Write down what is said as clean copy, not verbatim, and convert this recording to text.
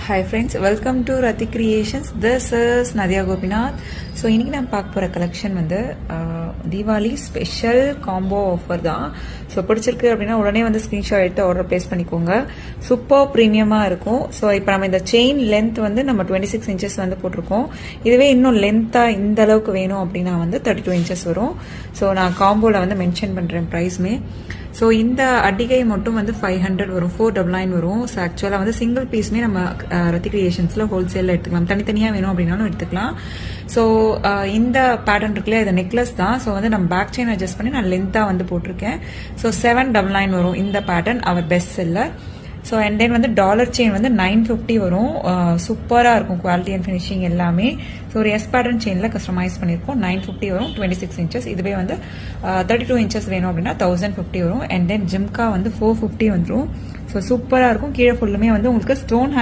Hi friends, welcome to Rati Creations. This is Nadia Gopinath. So இன்னைக்கு நான் பார்க்க போற கலெக்ஷன் வந்து தீபாவளி ஸ்பெஷல் காம்போ ஆஃபர் தான். ஸோ பிடிச்சிருக்கு அப்படின்னா உடனே வந்து ஸ்கிரீன்ஷாட் எடுத்து ஆர்டர் பிளேஸ் பண்ணிக்கோங்க. சூப்பர் ப்ரீமியமா இருக்கும். ஸோ இப்போ நம்ம இந்த செயின் லென்த் வந்து நம்ம 26 இன்ச்சஸ் வந்து போட்டிருக்கோம். இதுவே இன்னும் லென்த்தா இந்த அளவுக்கு வேணும் அப்படின்னா வந்து 32 இன்ச்சஸ் வரும். ஸோ நான் காம்போல வந்து மென்ஷன் பண்றேன் ப்ரைஸ்மே. ஸோ இந்த அடிகை மட்டும் வந்து 500 வரும், 499 வரும். ஸோ ஆக்சுவலாக வந்து சிங்கிள் பீஸ்மே நம்ம ரத்தி கிரியேஷன்ஸில் ஹோல்சேலில் எடுத்துக்கலாம். தனித்தனியாக வேணும் அப்படின்னாலும் எடுத்துக்கலாம். ஸோ இந்த பேட்டர்ன் இருக்குல்ல, இது நெக்லஸ் தான். ஸோ வந்து நம்ம பேக் செயின் அட்ஜஸ்ட் பண்ணி நான் லென்த்தாக வந்து போட்டிருக்கேன். ஸோ 799 வரும் இந்த pattern, our best seller. So and then வந்து டாலர் செயின் வந்து 950 வரும். சூப்பராக இருக்கும் குவாலிட்டி அண்ட் ஃபினிஷிங் எல்லாமே. ஸோ ஒரு எஸ் பேட்டர்ன் செயினில் கஸ்டமைஸ் பண்ணியிருக்கோம். 950 வரும், 26 இன்ச்சஸ். இதுவே வந்து 32 இன்ச்சஸ் வேணும் அப்படின்னா 1050 வரும். அண்ட் தென் ஜிம்கா வந்து 450 வந்துடும். ஸோ சூப்பராக இருக்கும். கீழே ஃபுல்லுமே வந்து உங்களுக்கு ஸ்டோன்